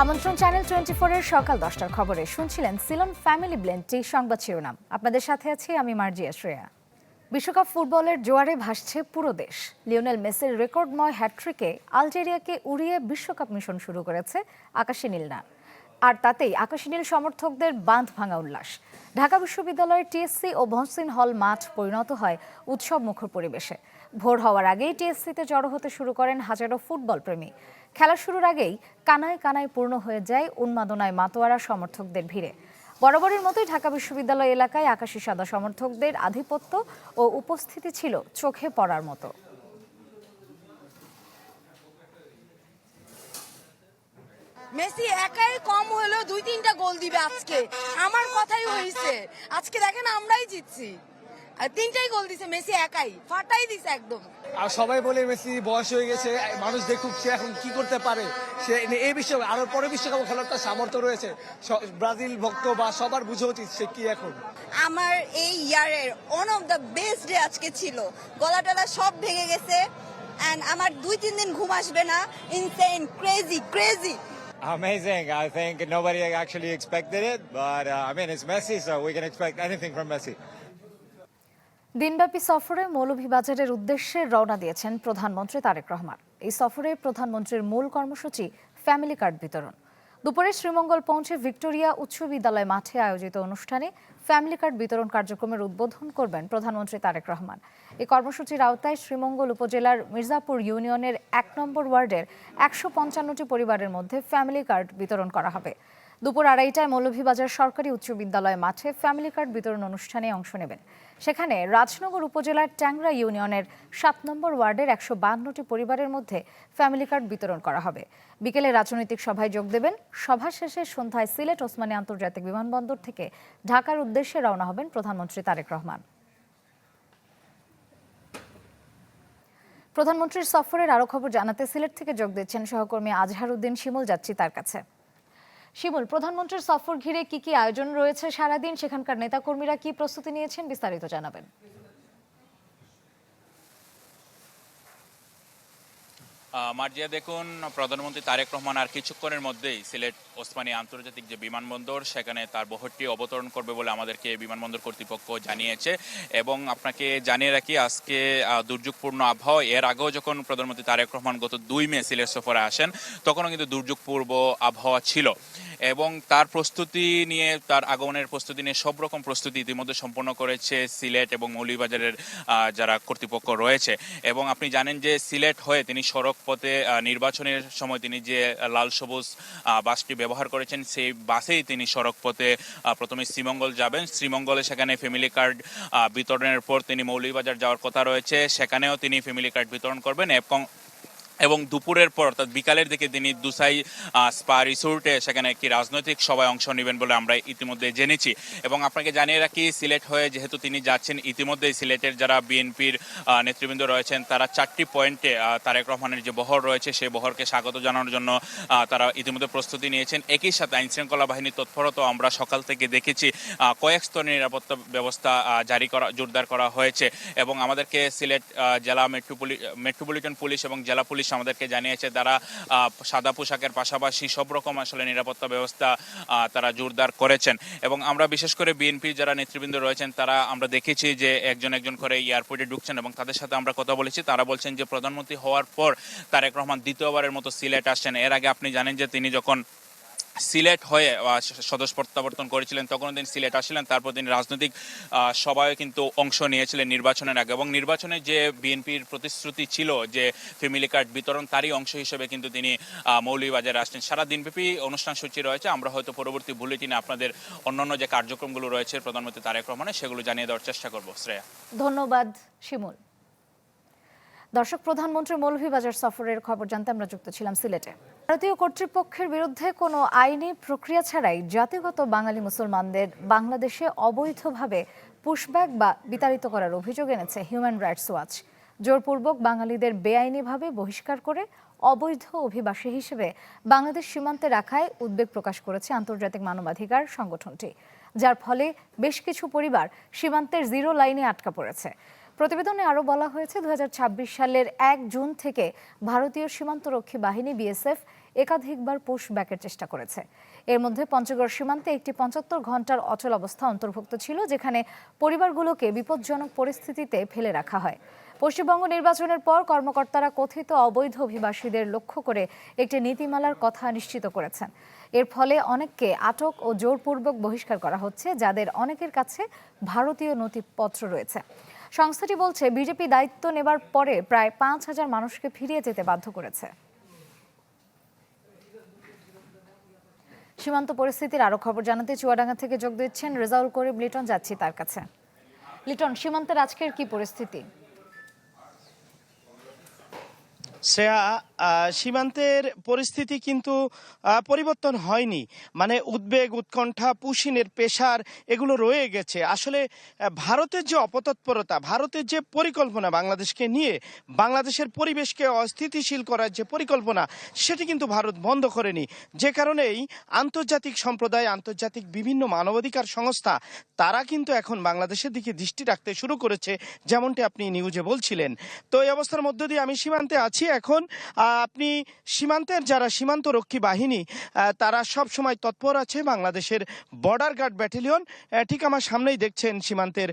আমন্ত্রণ চ্যানেল 24-এর সকাল 10টার খবরে শুনছিলেন সিলন ফ্যামিলি ব্লেন্ডটি সংবাদ শিরোনাম। আপনাদের সাথে আছি আমি মার্জিয়া শ্রেয়া। বিশ্বকাপ ফুটবলের জোয়ারে ভাসছে পুরো দেশ। লিওনেল মেসির রেকর্ডময় হ্যাটট্রিকে আলজেরিয়াকে উড়িয়ে বিশ্বকাপ মিশন শুরু করেছে আকাশী নীলনা। আর তাতেই আকাশী নীল সমর্থকদের বাঁধ ভাঙা উল্লাস। ঢাকা বিশ্ববিদ্যালয়ের টিএসসি ও মহসিন হল মাঠ পরিণত হয় উৎসব মুখর পরিবেশে। ভোর হওয়ার আগেই টিএসসিতে জড়ো হতে শুরু করেন হাজারো ফুটবল প্রেমী। খেলা শুরুর আগেই কানায় কানায় পূর্ণ হয়ে যায় উন্মাদনায় মাতোয়ারা সমর্থকদের ভিড়ে। বরাবরের মতোই ঢাকা বিশ্ববিদ্যালয় এলাকায় আকাশী সাদা সমর্থকদের আধিপত্য ও উপস্থিতি ছিল চোখে পড়ার মতো। মেসি একাই কম হলেও 2-3টা গোল দিবে আজকে, আমার কথাই হয়েছে। আজকে দেখেন আমরাই জিতছি, আর 3টাই গোল দিছে মেসি একাই, ফাটাই দিছে একদম। আর সবাই বলে মেসি বয়স হয়ে গেছে, মানুষ দেখুক সে এখন কি করতে পারে। সে এই বিশ্বকাপ আরো পরে বিশ্বকাপ খেলার তার সামর্থ্য রয়েছে। ব্রাজিল ভক্ত বা সবার বুঝা উচিত সে কি এখন। আমার এই ইয়ারের one of the best day আজকে ছিল। গলা টলা সব ভেঙে গেছে, এন্ড আমার 2-3 দিন ঘুম আসবে না। Insane, crazy. Amazing. I think nobody actually expected it, but I mean, it's Messi, so we can expect anything from Messi. দিনব্যাপী সফরে মৌলভীবাজারের উদ্দেশ্যে রওনা দিয়েছেন প্রধানমন্ত্রী তারেক রহমান। এই সফরে প্রধানমন্ত্রীর মূল কর্মসূচি ফ্যামিলি কার্ড বিতরণ। দুপুরে শ্রীমঙ্গল পৌঁছে ভিক্টোরিয়া উচ্চ বিদ্যালয় মাঠে আয়োজিত অনুষ্ঠানে ফ্যামিলি কার্ড বিতরণ কার্যক্রমের উদ্বোধন করবেন প্রধানমন্ত্রী তারেক রহমান। এই কর্মসূচির আওতায় শ্রীমঙ্গল উপজেলার মির্জাপুর ইউনিয়নের 1 নম্বর ওয়ার্ডের 155টি পরিবারের মধ্যে ফ্যামিলি কার্ড বিতরণ করা হবে। দুপুর 2:30টায় মৌলভীবাজার সরকারি উচ্চ বিদ্যালয় মাঠে ফ্যামিলি কার্ড বিতরণ অনুষ্ঠানে অংশ নেবেন। সেখানে রাজনগর উপজেলার ট্যাংরা ইউনিয়নের 7 নম্বর ওয়ার্ডের 152টি পরিবারের মধ্যে ফ্যামিলি কার্ড বিতরণ করা হবে। বিকেলে রাজনৈতিক সভায় যোগ দেবেন। সভা শেষে সন্ধ্যায় সিলেট ওসমানী আন্তর্জাতিক বিমানবন্দর থেকে ঢাকার উদ্দেশ্যে রওনা হবেন প্রধানমন্ত্রী তারেক রহমান। প্রধানমন্ত্রীর সফরের আরো খবর জানাতে সিলেট থেকে যোগ দিচ্ছেন সহকর্মী আজহার উদ্দিন শিমুল। যাচ্ছি তার কাছে। শিমুল, প্রধানমন্ত্রীর সফর ঘিরে কি কি আয়োজন রয়েছে সারাদিন, সেখানকার নেতাকর্মীরা কি প্রস্তুতি নিয়েছেন, বিস্তারিত জানাবেন। মার্জিয়া, দেখুন, প্রধানমন্ত্রী তারেক রহমান আর কিছুক্ষণের মধ্যেই সিলেট ওসমানী আন্তর্জাতিক যে বিমানবন্দর সেখানে তার বহরটি অবতরণ করবে বলে আমাদেরকে বিমানবন্দর কর্তৃপক্ষ জানিয়েছে। এবং আপনাকে জানিয়ে রাখি, আজকে দুর্যোগপূর্ণ আবহাওয়া। এর আগেও যখন প্রধানমন্ত্রী তারেক রহমান গত 2 মে সিলেট সফরে আসেন তখনও কিন্তু দুর্যোগপূর্ব আবহাওয়া ছিল। এবং তার প্রস্তুতি নিয়ে, তার আগমনের প্রস্তুতি নিয়ে সব রকম প্রস্তুতি ইতিমধ্যে সম্পন্ন করেছে সিলেট এবং মৌলভীবাজারের যারা কর্তৃপক্ষ রয়েছে। এবং আপনি জানেন যে সিলেট হয়ে তিনি সড়ক পথে নির্বাচনের সময় তিনি যে লাল সবুজ বাসটি ব্যবহার করেছেন, সেই বাসেই তিনি সড়ক পথে প্রথমে শ্রীমঙ্গল যাবেন। শ্রীমঙ্গলে সেখানে ফ্যামিলি কার্ড বিতরণের পর তিনি মৌলভীবাজার যাওয়ার কথা রয়েছে, সেখানেও তিনি ফ্যামিলি কার্ড বিতরণ করবেন। এবং দুপুরের পর অর্থাৎ বিকালের দিকে তিনি দুসাই স্পা রিসোর্টে সেখানে একটি রাজনৈতিক সভায় অংশ নেবেন বলে আমরা ইতিমধ্যে জেনেছি। এবং আপনাকে জানিয়ে রাখি, সিলেট হয়ে যেহেতু তিনি যাচ্ছেন, ইতিমধ্যেই সিলেটের যারা বিএনপির নেতৃবৃন্দ রয়েছেন তারা 4টি পয়েন্টে তারেক রহমানের যে বহর রয়েছে সেই বহরকে স্বাগত জানানোর জন্য তারা ইতিমধ্যে প্রস্তুতি নিয়েছেন। একই সাথে আইনশৃঙ্খলা বাহিনীর তৎপরতা আমরা সকাল থেকে দেখেছি। কয়েক স্তরের নিরাপত্তা ব্যবস্থা জোরদার করা হয়েছে। এবং আমাদেরকে সিলেট জেলা মেট্রোপলিটন পুলিশ এবং জেলা পুলিশ আমাদেরকে জানিয়েছে তারা সাদা পোশাকের পাশাপাশি সব রকম আসলে নিরাপত্তা ব্যবস্থা তারা জোরদার করেছেন। এবং আমরা বিশেষ করে বিএনপির যারা নেতৃবৃন্দ রয়েছেন তারা আমরা দেখেছি যে একজন করে এয়ারপোর্টে ঢুকছেন এবং তাদের সাথে আমরা কথা বলেছি। তারা বলছেন যে প্রধানমন্ত্রী হওয়ার পর তারেক রহমান দ্বিতীয়বারের মতো সিলেট আসছেন। এর আগে আপনি জানেন যে তিনি যখন সিলেট হয়ে স্বদেশ প্রত্যাবর্তন করেছিলেন তখন তিনি সিলেট আসছিলেন, তারপর তিনি রাজনৈতিক সভায় কিন্তু অংশ নিয়েছিলেন নির্বাচনের আগে। এবং নির্বাচনে যে বিএনপির প্রতিশ্রুতি ছিল যে ফ্যামিলি কার্ড বিতরণ, তারই অংশ হিসেবে কিন্তু তিনি মৌলভীবাজারে আসছেন। সারা দিনব্যাপী অনুষ্ঠান সূচি রয়েছে। আমরা হয়তো পরবর্তী বুলেটিনে আপনাদের অন্যান্য যে কার্যক্রমগুলো রয়েছে প্রধানমন্ত্রী তারেক রহমানের, সেগুলো জানিয়ে দেওয়ার চেষ্টা করব। শ্রেয়া। ধন্যবাদ শিমুল। দর্শক, প্রধানমন্ত্রী মৌলভীবাজার সফরের খবর জানতে আমরা যুক্ত ছিলাম সিলেটে। ভারতীয় কর্তৃপক্ষের বিরুদ্ধে কোনো আইনি প্রক্রিয়া ছাড়াই জাতিগত বাঙালি মুসলমানদের বাংলাদেশে অবৈধভাবে পুশব্যাক বা বিতাড়িত করার অভিযোগ এনেছে হিউম্যান রাইটস ওয়াচ। জোরপূর্বক বাঙালিদের বেআইনিভাবে বহিষ্কার করে অবৈধ অভিবাসী হিসেবে বাংলাদেশ সীমান্তে রাখায় উদ্বেগ প্রকাশ করেছে আন্তর্জাতিক মানবাধিকার সংগঠনটি, যার ফলে বেশ কিছু পরিবার সীমান্তের জিরো লাইনে আটকা পড়েছে। প্রতিবেদনে আরও বলা হয়েছে 2026 সালের 1 জুন থেকে ভারতীয় সীমান্তরক্ষী বাহিনী বিএসএফ একাধিকবার পুশব্যাকের চেষ্টা করেছে। এর মধ্যে পঞ্চগড় সীমান্তে একটি 75 ঘন্টার অচল অবস্থা অন্তর্ভুক্ত ছিল, যেখানে পরিবারগুলোকে বিপজ্জনক পরিস্থিতিতে ফেলে রাখা হয়। পশ্চিমবঙ্গ নির্বাচনের পর কর্মকর্তারা কথিত অবৈধ অভিবাসীদের লক্ষ্য করে একটি নীতিমালার কথা নিশ্চিত করেছেন। এর ফলে অনেককে আটক ও জোরপূর্বক বহিষ্কার করা হচ্ছে, যাদের অনেকের কাছে ভারতীয় নথিপত্র রয়েছে। সংস্থাটি বলছে, বিজেপি দায়িত্ব নেবার পরে প্রায় 5,000 মানুষকে ফিরিয়ে যেতে বাধ্য করেছে। সীমান্ত পরিস্থিতির আরো খবর জানাতে চুয়াডাঙ্গা থেকে যোগ দিচ্ছেন রেজাউল করিম লিটন। যাচ্ছি তার কাছে। লিটন, সীমান্তের আজকের কি পরিস্থিতি? শ্রেয়া, সীমান্তের পরিস্থিতি কিন্তু পরিবর্তন হয়নি। মানে উদ্বেগ, উৎকণ্ঠা, পুশিনের পেশার এগুলো রয়ে গেছে। আসলে ভারতের যে অপতৎপরতা, ভারতের যে পরিকল্পনা বাংলাদেশকে নিয়ে, বাংলাদেশের পরিবেশকে অস্থিতিশীল করার যে পরিকল্পনা, সেটি কিন্তু ভারত বন্ধ করেনি। যে কারণেই আন্তর্জাতিক সম্প্রদায়, আন্তর্জাতিক বিভিন্ন মানবাধিকার সংস্থা তারা কিন্তু এখন বাংলাদেশের দিকে দৃষ্টি রাখতে শুরু করেছে, যেমনটি আপনি নিউজে বলছিলেন। তো এই অবস্থার মধ্য দিয়ে আমি সীমান্তে আছি। এখন আপনি সীমান্তের যারা সীমান্তরক্ষী বাহিনী তারা সব সময় তৎপর আছে। বাংলাদেশের বর্ডার গার্ড ব্যাটালিয়ন ঠিক আমার সামনেই দেখছেন সীমান্তের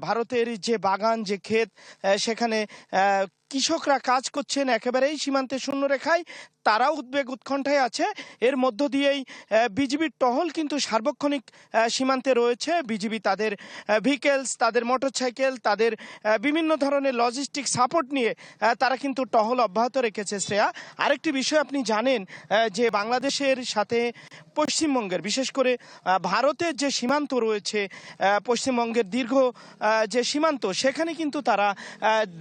ভারতের যে বাগান, যে ক্ষেত, সেখানে কৃষকরা কাজ করছেন একেবারেই সীমান্তে শূন্য রেখায়। তারাও উদ্বেগ উৎকণ্ঠায় আছে। এর মধ্য দিয়েই বিজিবির টহল কিন্তু সার্বক্ষণিক সীমান্তে রয়েছে। বিজিবি তাদের ভেহিকেলস, তাদের মোটরসাইকেল, তাদের বিভিন্ন ধরনের লজিস্টিক সাপোর্ট নিয়ে তারা কিন্তু টহল অব্যাহত রেখেছে। শ্রেয়া, আরেকটি বিষয় আপনি জানেন যে বাংলাদেশের সাথে পশ্চিমবঙ্গের, বিশেষ করে ভারতের যে সীমান্ত রয়েছে, পশ্চিমবঙ্গের দীর্ঘ যে সীমান্ত, সেখানে কিন্তু তারা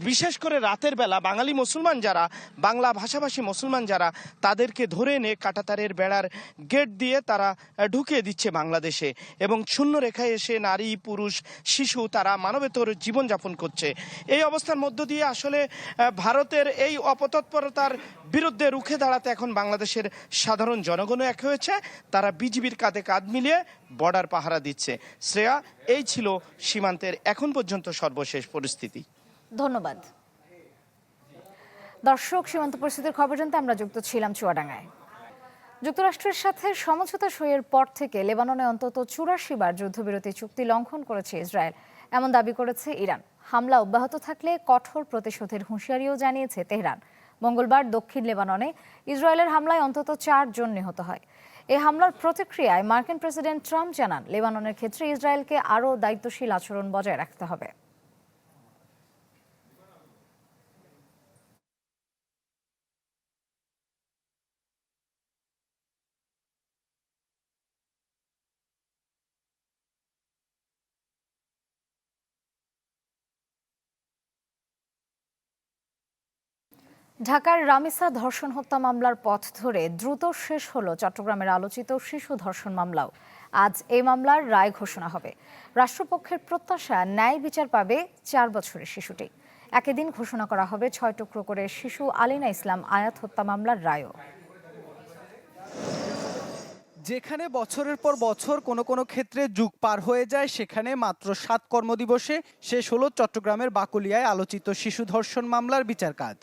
বিশেষ করে রাতের বেলা বাঙালি মুসলমান যারা, বাংলা ভাষাভাষী মুসলমান যারা, তাদেরকে ধরে এনে কাঁটাতারের বেড়ার গেট দিয়ে তারা ঢুকিয়ে দিচ্ছে বাংলাদেশে, এবং শূন্য রেখায় এসে নারী, পুরুষ, শিশু তারা মানবেতর জীবনযাপন করছে। এই অবস্থার মধ্য দিয়ে আসলে ভারতের এই অপতৎপরতার বিরুদ্ধে রুখে দাঁড়াতে এখন বাংলাদেশের সাধারণ জনগণও এক হয়েছে। তারা বিজিবির কাঁধে কাঁধ মিলিয়ে বর্ডার পাহারা দিচ্ছে। শ্রেয়া, এই ছিল সীমান্তের এখন পর্যন্ত সর্বশেষ পরিস্থিতি। ধন্যবাদ। দর্শক, সীমান্ত পরিস্থিতির খবর জানতে আমরা যুক্ত ছিলাম চুয়াডাঙ্গায়। যুক্তরাষ্ট্রের সাথে সমঝোতা সইয়ের পর থেকে লেবাননে অন্তত 84 বার যুদ্ধবিরতি চুক্তি লঙ্ঘন করেছে ইসরায়েল, এমন দাবি করেছে ইরান। হামলা অব্যাহত থাকলে কঠোর প্রতিশোধের হুঁশিয়ারিও জানিয়েছে তেহরান। মঙ্গলবার দক্ষিণ লেবাননে ইসরায়েলের হামলায় অন্তত 4 জন নিহত হয়। এই হামলার প্রতিক্রিয়ায় মার্কিন প্রেসিডেন্ট ট্রাম্প জানান, লেবাননের ক্ষেত্রে ইসরায়েলকে আরও দায়িত্বশীল আচরণ বজায় রাখতে হবে। ঢাকার রামিসা ধর্ষণ হত্যা মামলার পথ ধরে দ্রুত শেষ হলো চট্টগ্রামের আলোচিত শিশু ধর্ষণ মামলাও। আজ এই মামলার রায় ঘোষণা হবে। রাষ্ট্রপক্ষের প্রত্যাশা, ন্যায় বিচার পাবে 4 বছরের শিশুটি। একই দিন ঘোষণা করা হবে 6 টুকরো করে শিশু আলিনা ইসলাম আয়াত হত্যা মামলার রায়ও। যেখানে বছরের পর বছর কোনো ক্ষেত্রে যুগ পার হয়ে যায়, সেখানে মাত্র 7 কর্মদিবসে শেষ হলো চট্টগ্রামের বাকলিয়ায় আলোচিত শিশু ধর্ষণ মামলার বিচার কাজ।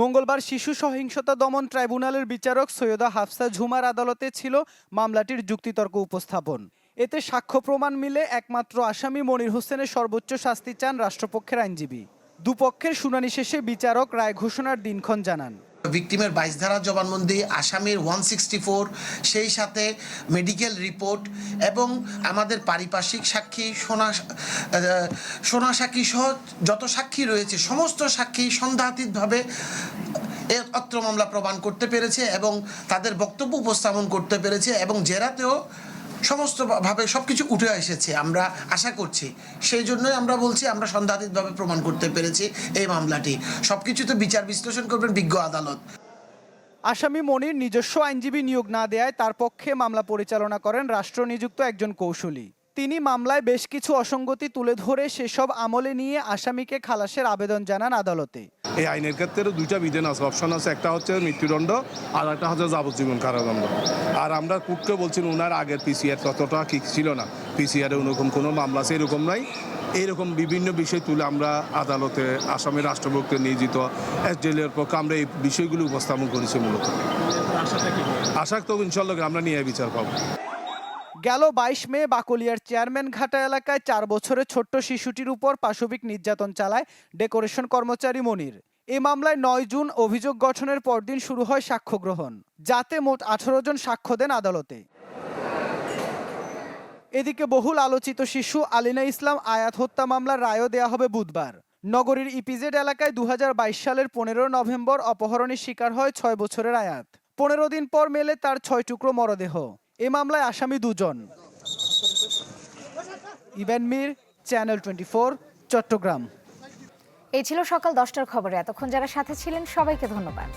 মঙ্গলবার শিশু সহিংসতা দমন ট্রাইব্যুনালের বিচারক সৈয়দা হাফসা ঝুমার আদালতে ছিল মামলাটির যুক্তিতর্ক উপস্থাপন। এতে সাক্ষ্য প্রমাণ মিলে একমাত্র আসামি মনির হোসেনের সর্বোচ্চ শাস্তি চান রাষ্ট্রপক্ষের আইনজীবী। দুপক্ষের শুনানি শেষে বিচারক রায় ঘোষণার দিনক্ষণ জানান। ভিকটিমের 22 ধারা জবানবন্দি, আসামির 164, সেই সাথে মেডিকেল রিপোর্ট এবং আমাদের পারিপার্শ্বিক সাক্ষী, সোনা সাক্ষী সহ যত সাক্ষী রয়েছে, সমস্ত সাক্ষী সন্দেহাতীতভাবে অত্র মামলা প্রমাণ করতে পেরেছে এবং তাদের বক্তব্য উপস্থাপন করতে পেরেছে, এবং জেরাতেও সমস্তভাবে সবকিছু উঠে এসেছে। আমরা আশা করছি, সেই জন্যই আমরা বলছি আমরা সন্দেহাতীতভাবে প্রমাণ করতে পেরেছি এই মামলাটি। সবকিছু তো বিচার বিশ্লেষণ করবেন বিজ্ঞ আদালত। আসামি মনির নিজস্ব আইনজীবী নিয়োগ না দেওয়ায় তার পক্ষে মামলা পরিচালনা করেন রাষ্ট্রনিযুক্ত একজন কৌশলী। তিনি মামলায় বেশ কিছু অসঙ্গতি তুলে ধরে সেসব আমলে নিয়ে আসামিকে খালাসের আবেদন জানান আদালতে। এই আইনের ক্ষেত্রে 2টা বিধান আছে, অপশন আছে। একটা হচ্ছে মৃত্যুদণ্ড, আর একটা হচ্ছে যাবজ্জীবন কারাদণ্ড। আর আমরা কোর্টকে বলছি ওনার আগের পিসিআর ততটা ঠিক ছিল না। পিসিআরে ওরকম কোনো মামলা আছে এরকম নাই। এইরকম বিভিন্ন বিষয় তুলে আমরা আদালতে আসামের রাষ্ট্রপক্ষে নিয়োজিত এসডিএলের পক্ষে আমরা এই বিষয়গুলো উপস্থাপন করেছি মূলত। আশা তো ইনশাল্লাহ আমরা নিয়ে বিচার পাবো। গেল 22 মে বাকলিয়ার চেয়ারম্যান ঘাটা এলাকায় 4 বছরের ছোট্ট শিশুটির উপর পাশবিক নির্যাতন চালায় ডেকোরেশন কর্মচারী মনির। এই মামলায় 9 জুন অভিযোগ গঠনের পরদিন শুরু হয় সাক্ষ্য গ্রহণ, যাতে মোট 18 জন সাক্ষ্য দেন আদালতে। এদিকে বহুল আলোচিত শিশু আলিনা ইসলাম আয়াত হত্যা মামলার রায়ও দেয়া হবে বুধবার। নগরীর ইপিজেড এলাকায় 2022 সালের 15 নভেম্বর অপহরণের শিকার হয় 6 বছরের আয়াত। 15 দিন পর মেলে তার 6 টুকরো মরদেহ। এই মামলায় আসামি 2 জন। Evan Mir, channel 24, Chittagong. এই ছিল সকাল 10টার খবরে। এতক্ষণ যারা সাথে ছিলেন সবাইকে ধন্যবাদ।